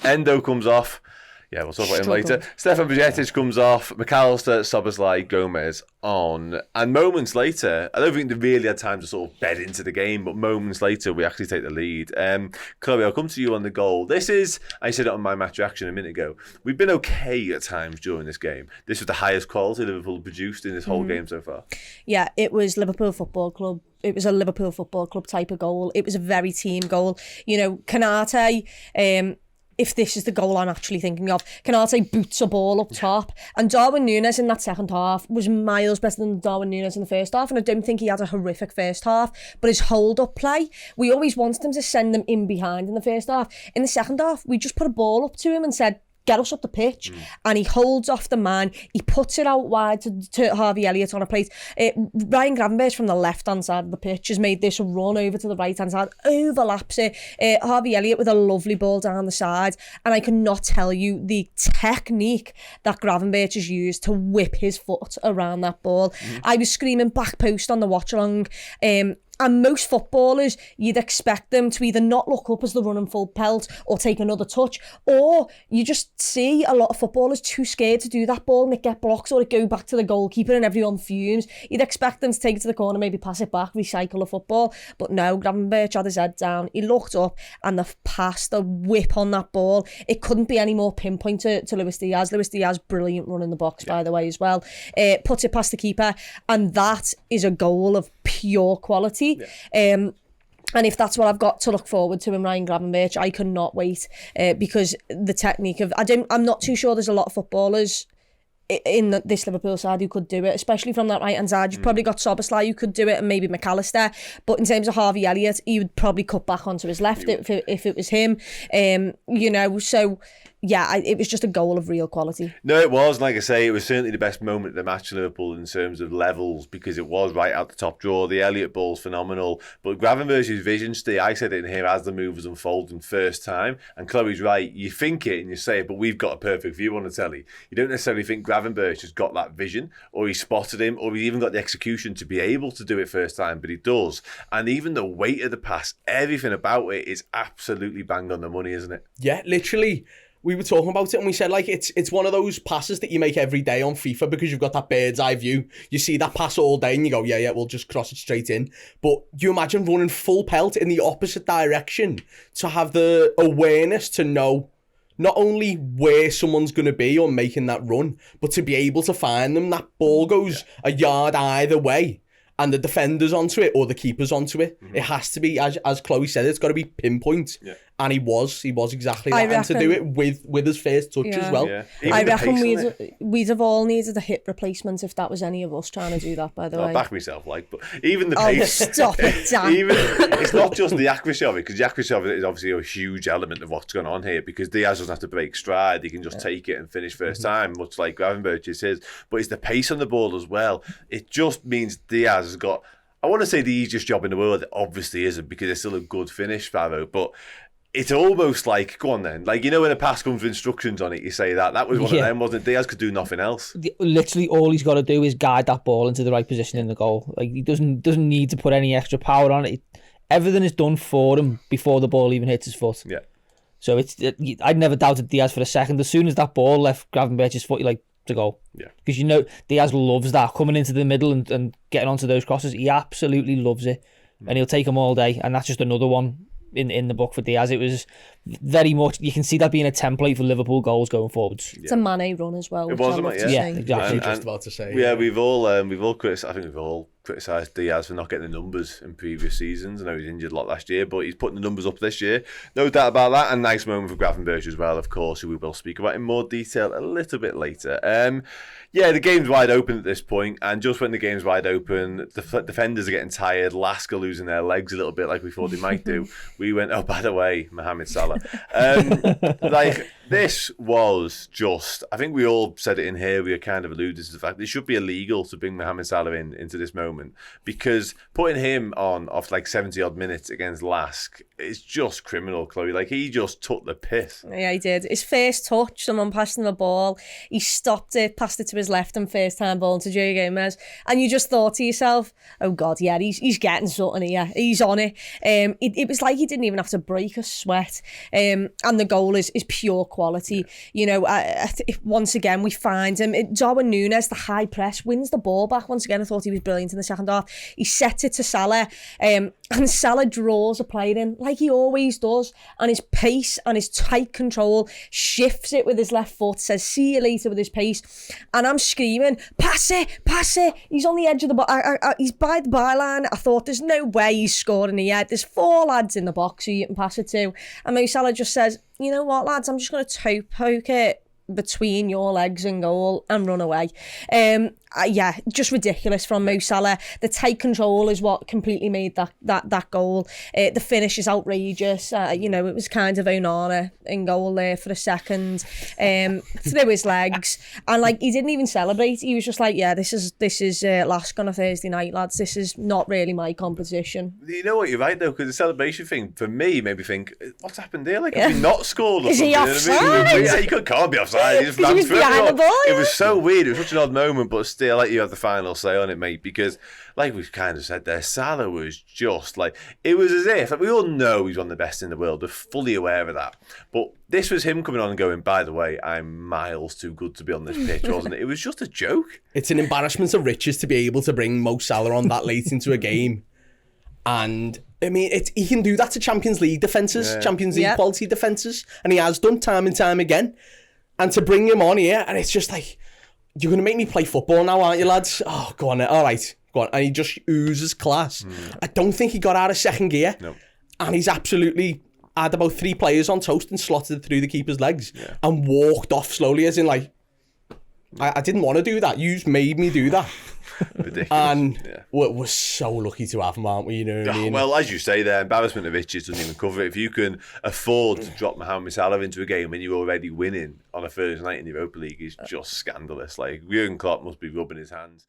Endo comes off. Yeah, we'll talk about him later. Stefan Bajcetic comes off. McAllister, Szoboszlai, Gomez on. And moments later, I don't think they really had time to sort of bed into the game, but moments later, we actually take the lead. Chloe, I'll come to you on the goal. This is, I said it on my match reaction a minute ago, we've been okay at times during this game. This was the highest quality Liverpool produced in this whole game so far. Yeah, it was Liverpool Football Club. It was a Liverpool Football Club type of goal. It was a very team goal. You know, Konate, if this is the goal I'm actually thinking of, Konate boots a ball up top, and Darwin Núñez in that second half was miles better than Darwin Núñez in the first half, and I don't think he had a horrific first half, but his hold-up play, we always wanted him to send them in behind in the first half. In the second half, we just put a ball up to him and said, get us up the pitch, and he holds off the man. He puts it out wide to Harvey Elliott on a plate. Ryan Gravenberch from the left-hand side of the pitch has made this run over to the right-hand side, overlaps it. Harvey Elliott with a lovely ball down the side, and I cannot tell you the technique that Gravenberch has used to whip his foot around that ball. I was screaming back post on the watch-along. And most footballers, you'd expect them to either not look up as they're running full pelt or take another touch, or you just see a lot of footballers too scared to do that ball and it get blocked or it go back to the goalkeeper and everyone fumes. You'd expect them to take it to the corner, maybe pass it back, recycle the football. But no, Gravenberch had his head down. He looked up and the pass, the whip on that ball, it couldn't be any more pinpoint to Luis Diaz. Luis Diaz, brilliant run in the box, by the way, as well. Puts it past the keeper, and that is a goal of pure quality. And if that's what I've got to look forward to in Ryan Gravenberch, I cannot wait, because the technique of I'm not too sure there's a lot of footballers in this Liverpool side who could do it, especially from that right hand side. You've probably got Szoboszlai who could do it, and maybe McAllister, but in terms of Harvey Elliott, he would probably cut back onto his left if it was him. You know, so yeah, it was just a goal of real quality. No, it was. Like I say, it was certainly the best moment of the match for Liverpool in terms of levels, because it was right out the top drawer. The Elliott ball's phenomenal. But Gravenberch's vision, Steve, I said it in here as the move was unfolding first time. And Chloe's right. You think it and you say it, but we've got a perfect view on the telly. You don't necessarily think Gravenberch has got that vision, or he spotted him, or he even got the execution to be able to do it first time, but he does. And even the weight of the pass, everything about it is absolutely bang on the money, isn't it? Yeah, literally. We were talking about it and we said, like, it's one of those passes that you make every day on FIFA because you've got that bird's eye view. You see that pass all day and you go, yeah, we'll just cross it straight in. But you imagine running full pelt in the opposite direction to have the awareness to know not only where someone's going to be or making that run, but to be able to find them. That ball goes a yard either way, and the defender's onto it or the keeper's onto it. It has to be, as Chloe said, it's got to be pinpoint. Yeah. And he was exactly that. And to do it with his first touch as well. Yeah. I reckon we'd have all needed a hip replacement if that was any of us trying to do that, by the way. I'll back myself, but even the pace. Stop it, Dan. It's not just the accuracy of it, because the accuracy of it is obviously a huge element of what's going on here, because Diaz doesn't have to break stride. He can just take it and finish first time, much like Gravenberch is his. But it's the pace on the ball as well. It just means Diaz has got, I want to say the easiest job in the world. It obviously isn't, because it's still a good finish, Favo, but it's almost like, go on then, like, you know, when a pass comes with instructions on it, you say that was one of them, wasn't it? Diaz could do nothing else. Literally all he's got to do is guide that ball into the right position in the goal. Like, he doesn't need to put any extra power on it. Everything is done for him before the ball even hits his foot. Yeah. So I'd never doubted Diaz for a second. As soon as that ball left Gravenberch's foot, you're like, to go. Yeah. Because, you know, Diaz loves that, coming into the middle and getting onto those crosses. He absolutely loves it. And he'll take them all day. And that's just another one in the book for Diaz. It was very much, you can see that being a template for Liverpool goals going forwards. It's a Mane run as well. It was, yeah, exactly. Just about to say. Yeah, we've all criticised Diaz for not getting the numbers in previous seasons. I know he's injured a lot last year, but he's putting the numbers up this year. No doubt about that. And nice moment for Gravenberch as well, of course, who we will speak about in more detail a little bit later. Yeah, the game's wide open at this point, and just when the game's wide open, the defenders are getting tired, Lask are losing their legs a little bit like we thought they might do. We went, oh, by the way, Mohamed Salah. This was just, I think we all said it in here, we kind of alluded to the fact that it should be illegal to bring Mohamed Salah into this moment, because putting him on off like 70 odd minutes against Lask is just criminal, Chloe. Like, he just took the piss. Yeah, he did. His first touch, someone passed him the ball, he stopped it, passed it to his left and first time ball to Joe Gomez, and you just thought to yourself, oh God, yeah, he's getting something here. He's on it. It was like he didn't even have to break a sweat. And the goal is pure quality. You know, once again, we find him. Darwin Núñez, the high press, wins the ball back. Once again, I thought he was brilliant in the second half. He sets it to Salah, and Salah draws a player in, like he always does. And his pace and his tight control, shifts it with his left foot, says, see you later with his pace. And I'm screaming, pass it, pass it. He's on the edge of the box. He's by the byline. I thought, there's no way he's scoring here. There's 4 lads in the box who you can pass it to. And Mo Salah just says, you know what, lads, I'm just going to toe poke it between your legs and goal and run away. Yeah, just ridiculous from Mo Salah. The tight control is what completely made that goal. The finish is outrageous. You know, it was kind of Onana in goal there for a second, through his legs, and like he didn't even celebrate. He was just like, yeah, this is Lask on a Thursday night, lads. This is not really my competition. You know what, you're right though, because the celebration thing for me made me think, what's happened there? Like, have we not scored or Is something? he offside? You know what I mean? Yeah, he can't be offside. He just ran was through behind everyone. the ball, It yeah. was so weird. It was such an odd moment, but still, like, you have the final say on it, mate, because like we've kind of said there, Salah was just like, it was as if, like, we all know he's one of the best in the world, we're fully aware of that, but this was him coming on and going, by the way, I'm miles too good to be on this pitch, wasn't it? It was just a joke. It's an embarrassment of riches to be able to bring Mo Salah on that late into a game. And I mean, he can do that to Champions League defences, Champions League quality defences, and he has done time and time again. And to bring him on here, and it's just like, you're going to make me play football now, aren't you, lads? Oh, go on, all right, go on. And he just oozes class. I don't think he got out of second gear. No. And he's absolutely had about 3 players on toast and slotted it through the keeper's legs and walked off slowly, as in like, I didn't want to do that. You made me do that. Ridiculous. And we're so lucky to have him, aren't we? You know what I mean? Well, as you say there, embarrassment of riches doesn't even cover it. If you can afford to drop Mohamed Salah into a game when you're already winning on a Thursday night in the Europa League, is just scandalous. Like, Jurgen Klopp must be rubbing his hands.